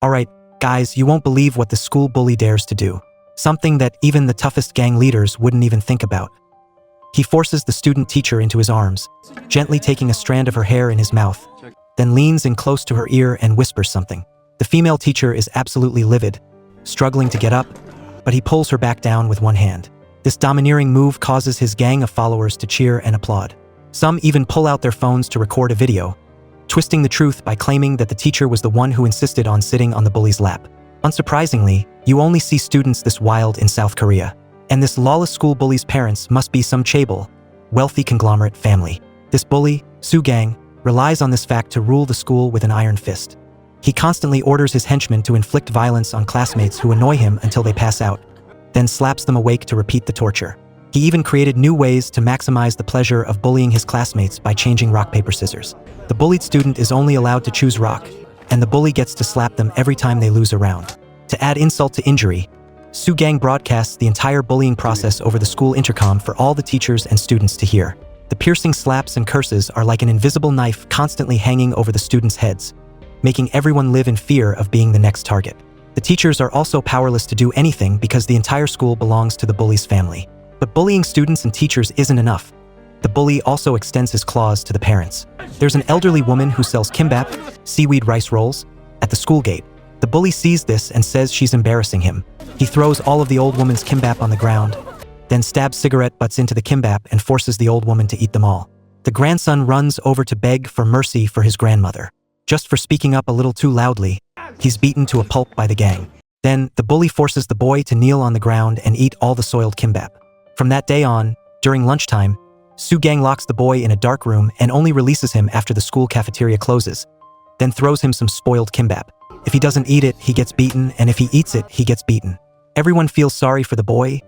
Alright, guys, you won't believe what the school bully dares to do. Something that even the toughest gang leaders wouldn't even think about. He forces the student teacher into his arms, gently taking a strand of her hair in his mouth, then leans in close to her ear and whispers something. The female teacher is absolutely livid, struggling to get up, but he pulls her back down with one hand. This domineering move causes his gang of followers to cheer and applaud. Some even pull out their phones to record a video, twisting the truth by claiming that the teacher was the one who insisted on sitting on the bully's lap. Unsurprisingly, you only see students this wild in South Korea. And this lawless school bully's parents must be some chaebol, wealthy conglomerate family. This bully, Soo-gang, relies on this fact to rule the school with an iron fist. He constantly orders his henchmen to inflict violence on classmates who annoy him until they pass out, then slaps them awake to repeat the torture. He even created new ways to maximize the pleasure of bullying his classmates by changing rock, paper, scissors. The bullied student is only allowed to choose rock, and the bully gets to slap them every time they lose a round. To add insult to injury, Soo-gang broadcasts the entire bullying process over the school intercom for all the teachers and students to hear. The piercing slaps and curses are like an invisible knife constantly hanging over the students' heads, making everyone live in fear of being the next target. The teachers are also powerless to do anything because the entire school belongs to the bully's family. But bullying students and teachers isn't enough. The bully also extends his claws to the parents. There's an elderly woman who sells kimbap, seaweed rice rolls, at the school gate. The bully sees this and says she's embarrassing him. He throws all of the old woman's kimbap on the ground, then stabs cigarette butts into the kimbap and forces the old woman to eat them all. The grandson runs over to beg for mercy for his grandmother. Just for speaking up a little too loudly, he's beaten to a pulp by the gang. Then, the bully forces the boy to kneel on the ground and eat all the soiled kimbap. From that day on, during lunchtime, Soo-gang locks the boy in a dark room and only releases him after the school cafeteria closes, then throws him some spoiled kimbap. If he doesn't eat it, he gets beaten, and if he eats it, he gets beaten. Everyone feels sorry for the boy,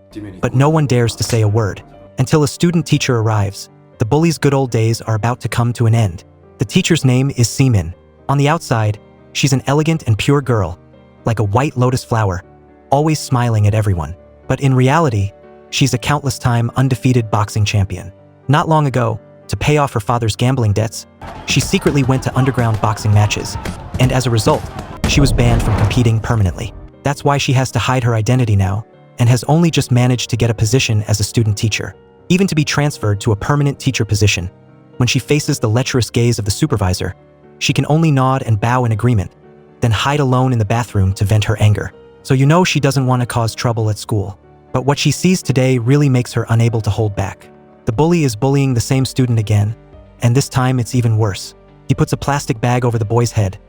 but no one dares to say a word. Until a student teacher arrives, the bully's good old days are about to come to an end. The teacher's name is Seemin. On the outside, she's an elegant and pure girl, like a white lotus flower, always smiling at everyone. But in reality, she's a countless-time undefeated boxing champion. Not long ago, to pay off her father's gambling debts, she secretly went to underground boxing matches, and as a result, she was banned from competing permanently. That's why she has to hide her identity now, and has only just managed to get a position as a student teacher, even to be transferred to a permanent teacher position. When she faces the lecherous gaze of the supervisor, she can only nod and bow in agreement, then hide alone in the bathroom to vent her anger. So you know she doesn't want to cause trouble at school. But what she sees today really makes her unable to hold back. The bully is bullying the same student again, and this time it's even worse. He puts a plastic bag over the boy's head,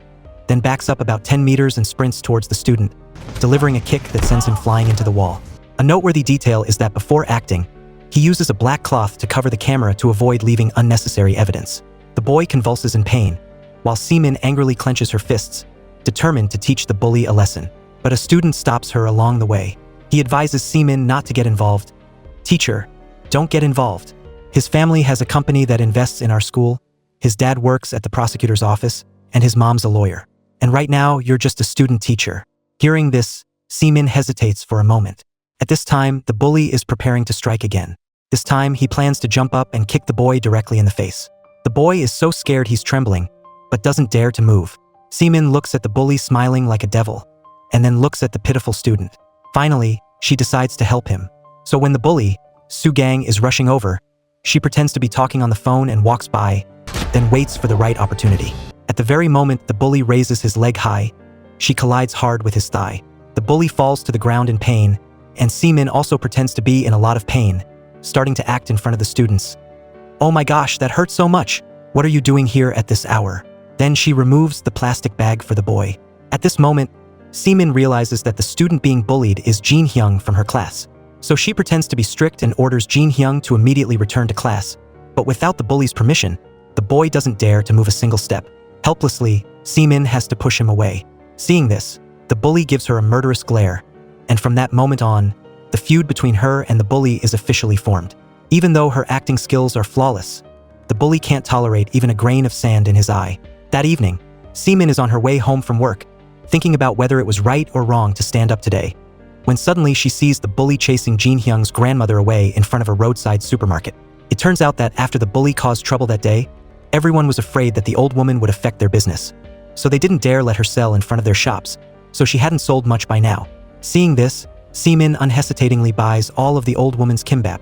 then backs up about 10 meters and sprints towards the student, delivering a kick that sends him flying into the wall. A noteworthy detail is that before acting, he uses a black cloth to cover the camera to avoid leaving unnecessary evidence. The boy convulses in pain, while Seemin angrily clenches her fists, determined to teach the bully a lesson. But a student stops her along the way. He advises Seemin not to get involved. "Teacher, don't get involved. His family has a company that invests in our school, his dad works at the prosecutor's office, and his mom's a lawyer. And right now, you're just a student teacher." Hearing this, Seemin hesitates for a moment. At this time, the bully is preparing to strike again. This time, he plans to jump up and kick the boy directly in the face. The boy is so scared he's trembling, but doesn't dare to move. Seemin looks at the bully smiling like a devil, and then looks at the pitiful student. Finally, she decides to help him. So when the bully, Soo-gang, is rushing over, she pretends to be talking on the phone and walks by, then waits for the right opportunity. At the very moment the bully raises his leg high, she collides hard with his thigh. The bully falls to the ground in pain, and Seemin also pretends to be in a lot of pain, starting to act in front of the students. "Oh my gosh, that hurts so much. What are you doing here at this hour?" Then she removes the plastic bag for the boy. At this moment, Seemin realizes that the student being bullied is Jin Hyung from her class. So she pretends to be strict and orders Jin Hyung to immediately return to class. But without the bully's permission, the boy doesn't dare to move a single step. Helplessly, Seemin has to push him away. Seeing this, the bully gives her a murderous glare, and from that moment on, the feud between her and the bully is officially formed. Even though her acting skills are flawless, the bully can't tolerate even a grain of sand in his eye. That evening, Seemin is on her way home from work, thinking about whether it was right or wrong to stand up today, when suddenly she sees the bully chasing Jin Hyung's grandmother away in front of a roadside supermarket. It turns out that after the bully caused trouble that day, everyone was afraid that the old woman would affect their business, so they didn't dare let her sell in front of their shops. so she hadn't sold much by now. Seeing this, Seamin unhesitatingly buys all of the old woman's kimbap,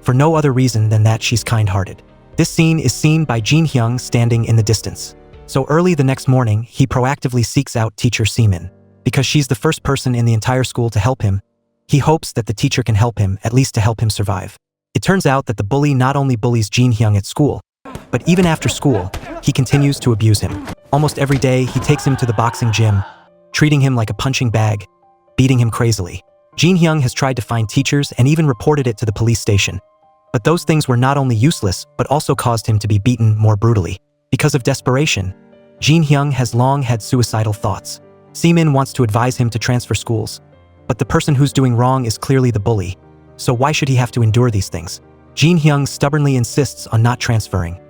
for no other reason than that she's kind-hearted. This scene is seen by Jin Hyung standing in the distance. So early the next morning, he proactively seeks out teacher Seamin. Because she's the first person in the entire school to help him, he hopes that the teacher can help him, at least to help him survive. It turns out that the bully not only bullies Jin Hyung at school, but even after school, he continues to abuse him. Almost every day, he takes him to the boxing gym, treating him like a punching bag, beating him crazily. Jin Hyung has tried to find teachers and even reported it to the police station. But those things were not only useless, but also caused him to be beaten more brutally. Because of desperation, Jin Hyung has long had suicidal thoughts. Seamin wants to advise him to transfer schools, but the person who's doing wrong is clearly the bully. So why should he have to endure these things? Jin Hyung stubbornly insists on not transferring.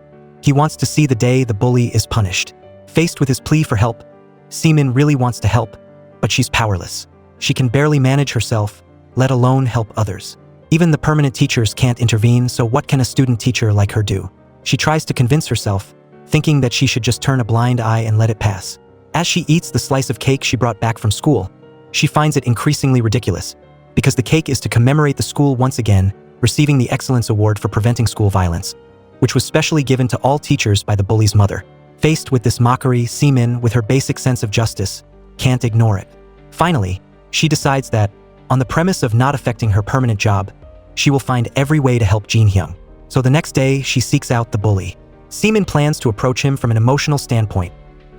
He wants to see the day the bully is punished. Faced with his plea for help, Seamin really wants to help, but she's powerless. She can barely manage herself, let alone help others. Even the permanent teachers can't intervene, so what can a student teacher like her do? She tries to convince herself, thinking that she should just turn a blind eye and let it pass. As she eats the slice of cake she brought back from school, she finds it increasingly ridiculous, because the cake is to commemorate the school once again receiving the Excellence Award for preventing school violence, which was specially given to all teachers by the bully's mother. Faced with this mockery, Seamin, with her basic sense of justice, can't ignore it. Finally, she decides that, on the premise of not affecting her permanent job, she will find every way to help Jin Hyung. So the next day, she seeks out the bully. Seamin plans to approach him from an emotional standpoint,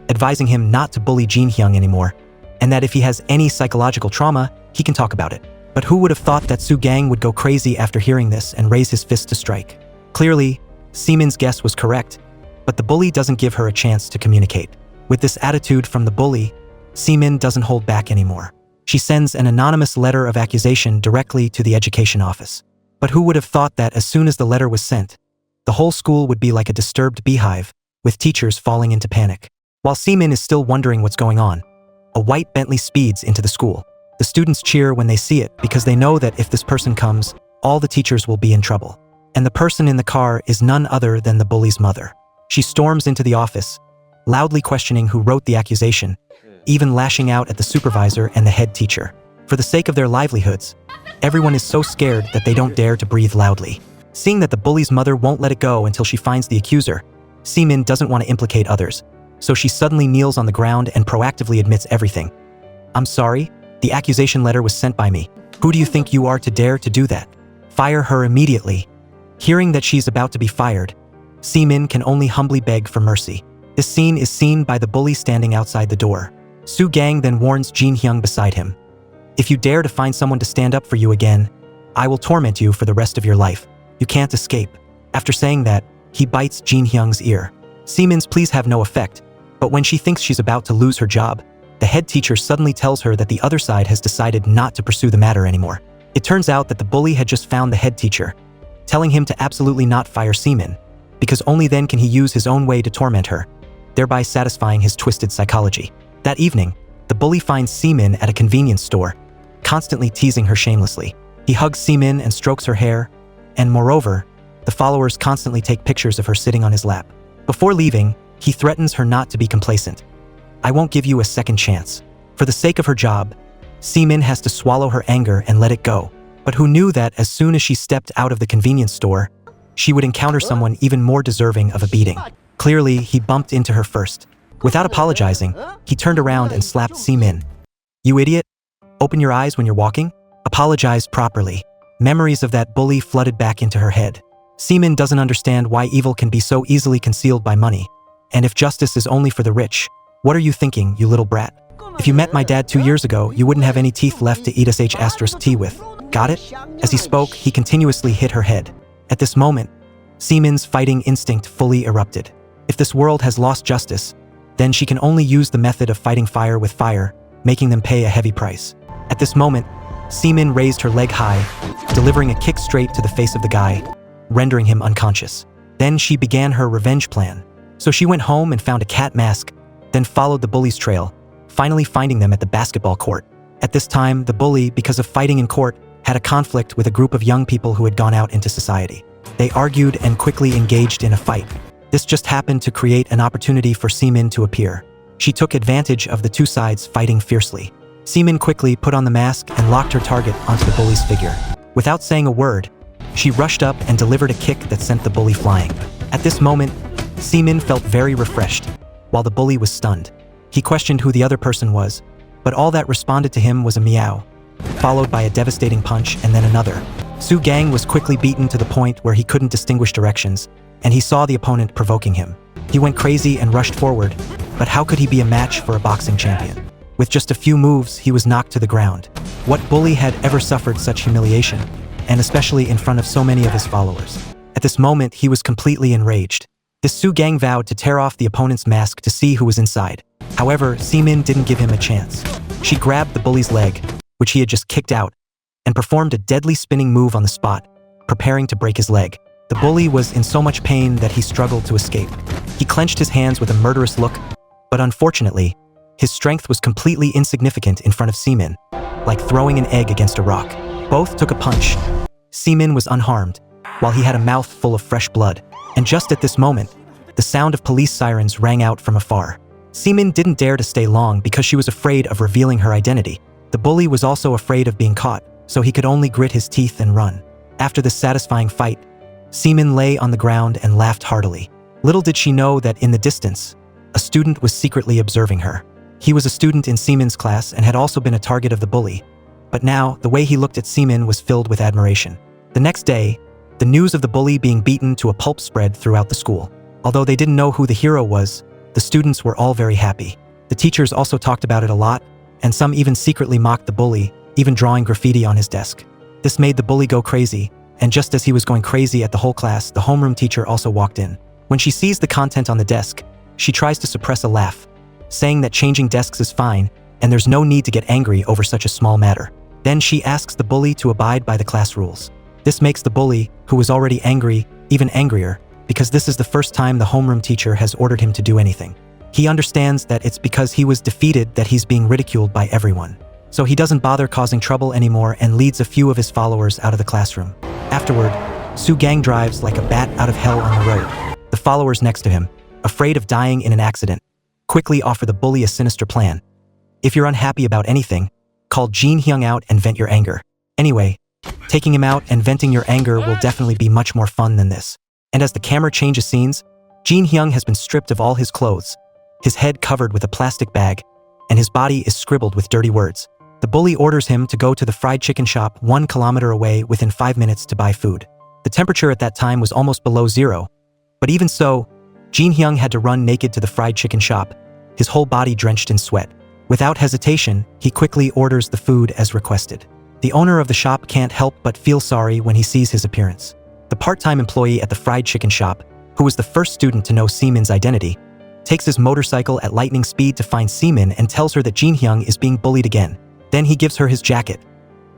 advising him not to bully Jin Hyung anymore, and that if he has any psychological trauma, he can talk about it. But who would have thought that Su Gang would go crazy after hearing this and raise his fist to strike? Clearly, Seamin's guess was correct, but the bully doesn't give her a chance to communicate. With this attitude from the bully, Seamin doesn't hold back anymore. She sends an anonymous letter of accusation directly to the education office. But who would have thought that as soon as the letter was sent, the whole school would be like a disturbed beehive, with teachers falling into panic. While Seamin is still wondering what's going on, a white Bentley speeds into the school. The students cheer when they see it because they know that if this person comes, all the teachers will be in trouble. And the person in the car is none other than the bully's mother. She storms into the office, loudly questioning who wrote the accusation, even lashing out at the supervisor and the head teacher. For the sake of their livelihoods, everyone is so scared that they don't dare to breathe loudly. Seeing that the bully's mother won't let it go until she finds the accuser, Seamin doesn't want to implicate others, so she suddenly kneels on the ground and proactively admits everything. "I'm sorry, the accusation letter was sent by me. Who do you think you are to dare to do that? Fire her immediately." Hearing that she's about to be fired, Seamin can only humbly beg for mercy. This scene is seen by the bully standing outside the door. Su Gang then warns Jin Hyung beside him. "If you dare to find someone to stand up for you again, I will torment you for the rest of your life. You can't escape." After saying that, he bites Jin Hyung's ear. Seamin's pleas have no effect, but when she thinks she's about to lose her job, the head teacher suddenly tells her that the other side has decided not to pursue the matter anymore. It turns out that the bully had just found the head teacher, telling him to absolutely not fire Seamin, because only then can he use his own way to torment her, thereby satisfying his twisted psychology. That evening, the bully finds Seamin at a convenience store, constantly teasing her shamelessly. He hugs Seamin and strokes her hair, and moreover, the followers constantly take pictures of her sitting on his lap. Before leaving, he threatens her not to be complacent. "I won't give you a second chance." For the sake of her job, Seamin has to swallow her anger and let it go. But who knew that as soon as she stepped out of the convenience store, she would encounter someone even more deserving of a beating. Clearly, he bumped into her first. Without apologizing, he turned around and slapped Seamin. "You idiot! Open your eyes when you're walking? Apologize properly." Memories of that bully flooded back into her head. Seamin doesn't understand why evil can be so easily concealed by money. And if justice is only for the rich, what are you thinking, you little brat? If you met my dad 2 years ago, you wouldn't have any teeth left to eat **T with. Got it? As he spoke, he continuously hit her head. At this moment, Seamin's fighting instinct fully erupted. If this world has lost justice, then she can only use the method of fighting fire with fire, making them pay a heavy price. At this moment, Seamin raised her leg high, delivering a kick straight to the face of the guy, rendering him unconscious. Then she began her revenge plan. So she went home and found a cat mask, then followed the bully's trail, finally finding them at the basketball court. At this time, the bully, because of fighting in court, had a conflict with a group of young people who had gone out into society. They argued and quickly engaged in a fight. This just happened to create an opportunity for Seamin to appear. She took advantage of the two sides fighting fiercely. Seamin quickly put on the mask and locked her target onto the bully's figure. Without saying a word, she rushed up and delivered a kick that sent the bully flying. At this moment, Seamin felt very refreshed, while the bully was stunned. He questioned who the other person was, but all that responded to him was a meow, followed by a devastating punch and then another. Su Gang was quickly beaten to the point where he couldn't distinguish directions, and he saw the opponent provoking him. He went crazy and rushed forward, but how could he be a match for a boxing champion? With just a few moves, he was knocked to the ground. What bully had ever suffered such humiliation, and especially in front of so many of his followers? At this moment, he was completely enraged. The Su Gang vowed to tear off the opponent's mask to see who was inside. However, Seamin didn't give him a chance. She grabbed the bully's leg, which he had just kicked out, and performed a deadly spinning move on the spot, preparing to break his leg. The bully was in so much pain that he struggled to escape. He clenched his hands with a murderous look, but unfortunately, his strength was completely insignificant in front of Seamin, like throwing an egg against a rock. Both took a punch. Seamin was unharmed, while he had a mouth full of fresh blood. And just at this moment, the sound of police sirens rang out from afar. Seamin didn't dare to stay long because she was afraid of revealing her identity. The bully was also afraid of being caught, so he could only grit his teeth and run. After this satisfying fight, Seamin lay on the ground and laughed heartily. Little did she know that in the distance, a student was secretly observing her. He was a student in Seamin's class and had also been a target of the bully. But now, the way he looked at Seamin was filled with admiration. The next day, the news of the bully being beaten to a pulp spread throughout the school. Although they didn't know who the hero was, the students were all very happy. The teachers also talked about it a lot, and some even secretly mocked the bully, even drawing graffiti on his desk. This made the bully go crazy, and just as he was going crazy at the whole class, the homeroom teacher also walked in. When she sees the content on the desk, she tries to suppress a laugh, saying that changing desks is fine, and there's no need to get angry over such a small matter. Then she asks the bully to abide by the class rules. This makes the bully, who was already angry, even angrier, because this is the first time the homeroom teacher has ordered him to do anything. He understands that it's because he was defeated that he's being ridiculed by everyone. So he doesn't bother causing trouble anymore and leads a few of his followers out of the classroom. Afterward, Su Gang drives like a bat out of hell on the road. The followers next to him, afraid of dying in an accident, quickly offer the bully a sinister plan. If you're unhappy about anything, call Jin Hyung out and vent your anger. Anyway, taking him out and venting your anger will definitely be much more fun than this. And as the camera changes scenes, Jin Hyung has been stripped of all his clothes, his head covered with a plastic bag, and his body is scribbled with dirty words. The bully orders him to go to the fried chicken shop 1 kilometer away within 5 minutes to buy food. The temperature at that time was almost below zero, but even so, Jin Hyung had to run naked to the fried chicken shop, his whole body drenched in sweat. Without hesitation, he quickly orders the food as requested. The owner of the shop can't help but feel sorry when he sees his appearance. The part-time employee at the fried chicken shop, who was the first student to know Seamin's identity, takes his motorcycle at lightning speed to find Seamin and tells her that Jin Hyung is being bullied again. Then he gives her his jacket.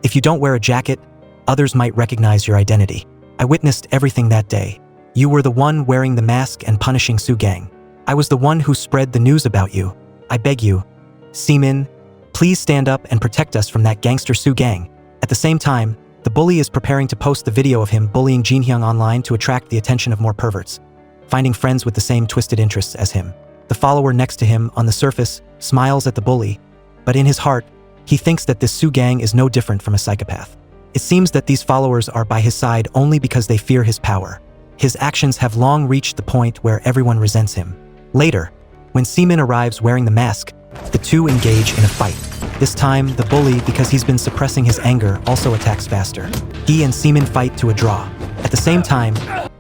If you don't wear a jacket, others might recognize your identity. I witnessed everything that day. You were the one wearing the mask and punishing Su Gang. I was the one who spread the news about you. I beg you, Seamin, please stand up and protect us from that gangster Su Gang. At the same time, the bully is preparing to post the video of him bullying Jin Hyung online to attract the attention of more perverts, finding friends with the same twisted interests as him. The follower next to him, on the surface, smiles at the bully, but in his heart, he thinks that this Su Gang is no different from a psychopath. It seems that these followers are by his side only because they fear his power. His actions have long reached the point where everyone resents him. Later, when Seamin arrives wearing the mask, the two engage in a fight. This time, the bully, because he's been suppressing his anger, also attacks faster. He and Seamin fight to a draw. At the same time,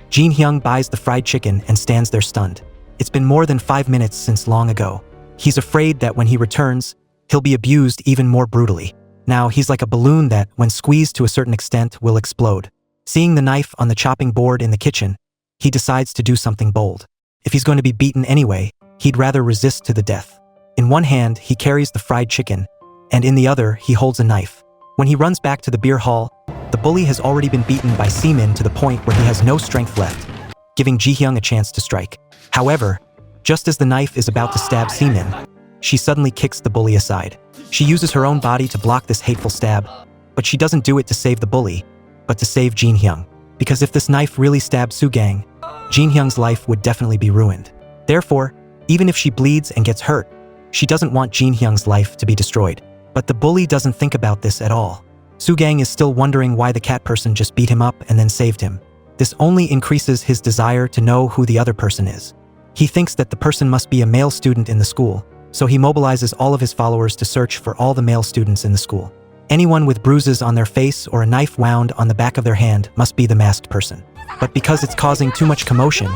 Jin Hyung buys the fried chicken and stands there stunned. It's been more than 5 minutes since long ago. He's afraid that when he returns, he'll be abused even more brutally. Now, he's like a balloon that, when squeezed to a certain extent, will explode. Seeing the knife on the chopping board in the kitchen, he decides to do something bold. If he's going to be beaten anyway, he'd rather resist to the death. In one hand, he carries the fried chicken, and in the other, he holds a knife. When he runs back to the beer hall, the bully has already been beaten by Seamin to the point where he has no strength left, giving Ji Hyung a chance to strike. However, just as the knife is about to stab Seamin, she suddenly kicks the bully aside. She uses her own body to block this hateful stab, but she doesn't do it to save the bully, but to save Jin Hyung. Because if this knife really stabs Su Gang, Jin Hyung's life would definitely be ruined. Therefore, even if she bleeds and gets hurt, she doesn't want Jin Hyung's life to be destroyed. But the bully doesn't think about this at all. Su Gang is still wondering why the cat person just beat him up and then saved him. This only increases his desire to know who the other person is. He thinks that the person must be a male student in the school, so he mobilizes all of his followers to search for all the male students in the school. Anyone with bruises on their face or a knife wound on the back of their hand must be the masked person. But because it's causing too much commotion,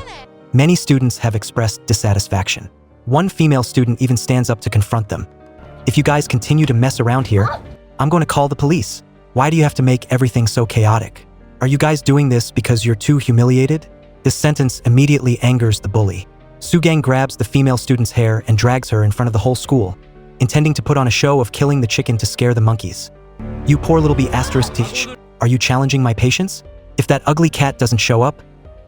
many students have expressed dissatisfaction. One female student even stands up to confront them. "If you guys continue to mess around here, I'm going to call the police. Why do you have to make everything so chaotic? Are you guys doing this because you're too humiliated?" This sentence immediately angers the bully. Su Gang grabs the female student's hair and drags her in front of the whole school, intending to put on a show of killing the chicken to scare the monkeys. "You poor little teach, are you challenging my patience? If that ugly cat doesn't show up,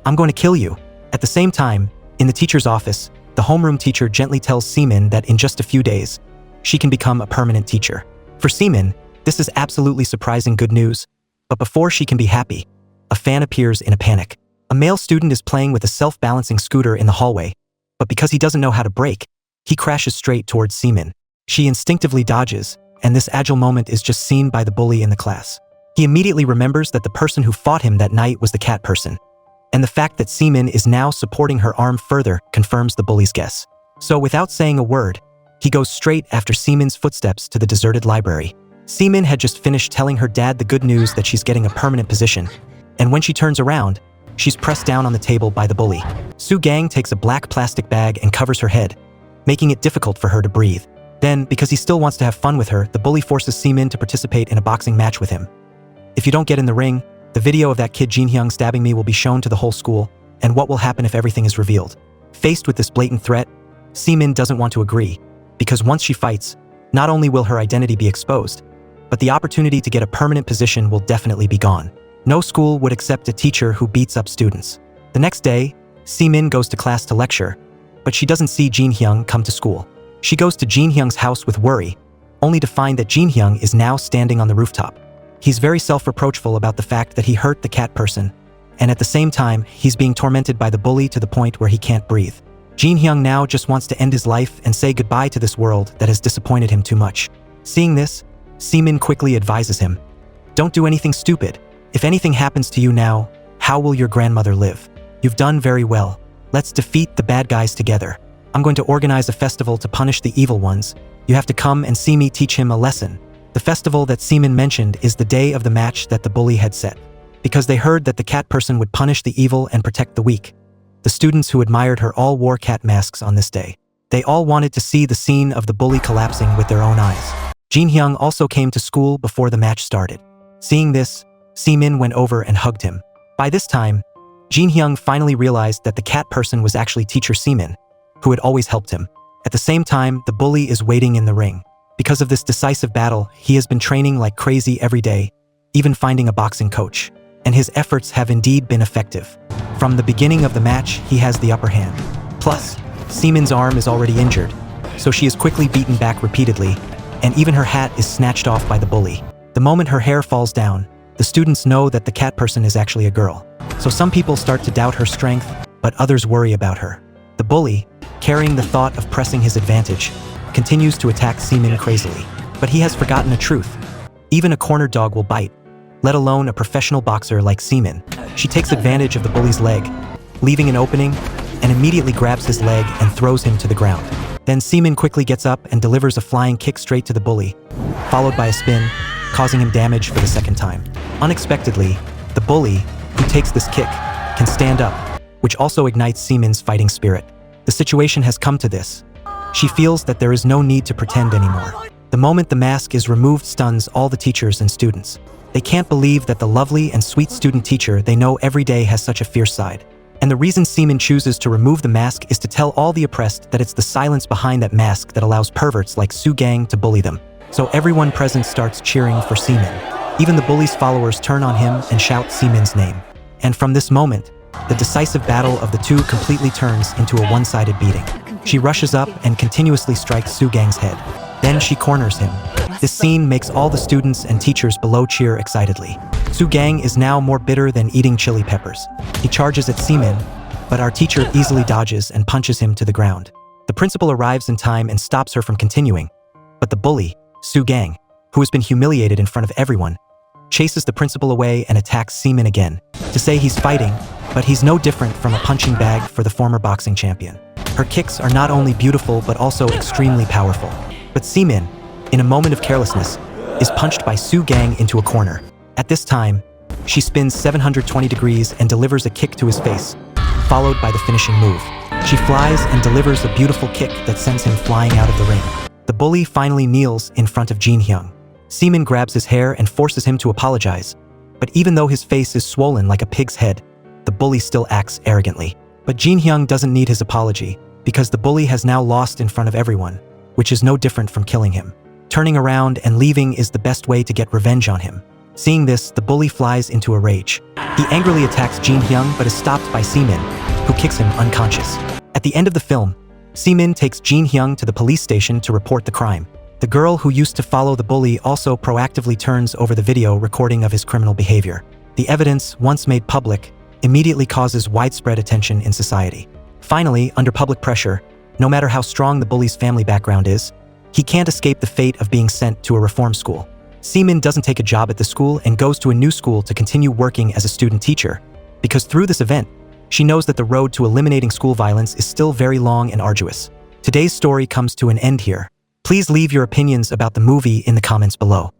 I'm going to kill you." At the same time, in the teacher's office, the homeroom teacher gently tells Seamin that in just a few days, she can become a permanent teacher. For Seamin, this is absolutely surprising good news, but before she can be happy, a fan appears in a panic. A male student is playing with a self-balancing scooter in the hallway, but because he doesn't know how to brake, he crashes straight towards Seamin. She instinctively dodges, and this agile moment is just seen by the bully in the class. He immediately remembers that the person who fought him that night was the cat person, and the fact that Seamin is now supporting her arm further confirms the bully's guess. So without saying a word, he goes straight after Seamin's footsteps to the deserted library. Seamin had just finished telling her dad the good news that she's getting a permanent position, and when she turns around, she's pressed down on the table by the bully. Su Gang takes a black plastic bag and covers her head, making it difficult for her to breathe. Then, because he still wants to have fun with her, the bully forces Seamin to participate in a boxing match with him. "If you don't get in the ring, the video of that kid Jin Hyung stabbing me will be shown to the whole school, and what will happen if everything is revealed?" Faced with this blatant threat, Seamin doesn't want to agree, because once she fights, not only will her identity be exposed, but the opportunity to get a permanent position will definitely be gone. No school would accept a teacher who beats up students. The next day, Seamin goes to class to lecture, but she doesn't see Jin Hyung come to school. She goes to Jin Hyung's house with worry, only to find that Jin Hyung is now standing on the rooftop. He's very self-reproachful about the fact that he hurt the cat person, and at the same time, he's being tormented by the bully to the point where he can't breathe. Jin Hyung now just wants to end his life and say goodbye to this world that has disappointed him too much. Seeing this, Seamin quickly advises him, "Don't do anything stupid. If anything happens to you now, how will your grandmother live? You've done very well. Let's defeat the bad guys together. I'm going to organize a festival to punish the evil ones. You have to come and see me teach him a lesson." The festival that Seamin mentioned is the day of the match that the bully had set, because they heard that the cat person would punish the evil and protect the weak. The students who admired her all wore cat masks on this day. They all wanted to see the scene of the bully collapsing with their own eyes. Jin Hyung also came to school before the match started. Seeing this, Seamin went over and hugged him. By this time, Jin Hyung finally realized that the cat person was actually teacher Seamin, who had always helped him. At the same time, the bully is waiting in the ring. Because of this decisive battle, he has been training like crazy every day, even finding a boxing coach. And his efforts have indeed been effective. From the beginning of the match, he has the upper hand. Plus, Seamin's arm is already injured, so she is quickly beaten back repeatedly, and even her hat is snatched off by the bully. The moment her hair falls down, the students know that the cat person is actually a girl. So some people start to doubt her strength, but others worry about her. The bully, carrying the thought of pressing his advantage, continues to attack Seamin crazily. But he has forgotten a truth. Even a cornered dog will bite, let alone a professional boxer like Seamin. She takes advantage of the bully's leg, leaving an opening, and immediately grabs his leg and throws him to the ground. Then Seamin quickly gets up and delivers a flying kick straight to the bully, followed by a spin, causing him damage for the second time. Unexpectedly, the bully, who takes this kick, can stand up, which also ignites Seamin's fighting spirit. The situation has come to this. She feels that there is no need to pretend anymore. The moment the mask is removed stuns all the teachers and students. They can't believe that the lovely and sweet student teacher they know every day has such a fierce side. And the reason Seamin chooses to remove the mask is to tell all the oppressed that it's the silence behind that mask that allows perverts like Su Gang to bully them. So everyone present starts cheering for Seamin. Even the bully's followers turn on him and shout Seamin's name. And from this moment, the decisive battle of the two completely turns into a one-sided beating. She rushes up and continuously strikes Su Gang's head. Then she corners him. This scene makes all the students and teachers below cheer excitedly. Su Gang is now more bitter than eating chili peppers. He charges at Seamin, but our teacher easily dodges and punches him to the ground. The principal arrives in time and stops her from continuing. But the bully, Su Gang, who has been humiliated in front of everyone, chases the principal away and attacks Seaman again, to say he's fighting, but he's no different from a punching bag for the former boxing champion. Her kicks are not only beautiful but also extremely powerful. But Seaman, in a moment of carelessness, is punched by Sue Gang into a corner. At this time, she spins 720 degrees and delivers a kick to his face, followed by the finishing move. She flies and delivers a beautiful kick that sends him flying out of the ring. The bully finally kneels in front of Jin Hyung. Seaman grabs his hair and forces him to apologize, but even though his face is swollen like a pig's head, the bully still acts arrogantly. But Jin Hyung doesn't need his apology, because the bully has now lost in front of everyone, which is no different from killing him. Turning around and leaving is the best way to get revenge on him. Seeing this, the bully flies into a rage. He angrily attacks Jin Hyung but is stopped by Seaman, who kicks him unconscious. At the end of the film, Seaman takes Jin Hyung to the police station to report the crime. The girl who used to follow the bully also proactively turns over the video recording of his criminal behavior. The evidence, once made public, immediately causes widespread attention in society. Finally, under public pressure, no matter how strong the bully's family background is, he can't escape the fate of being sent to a reform school. Seaman doesn't take a job at the school and goes to a new school to continue working as a student teacher, because through this event, she knows that the road to eliminating school violence is still very long and arduous. Today's story comes to an end here. Please leave your opinions about the movie in the comments below.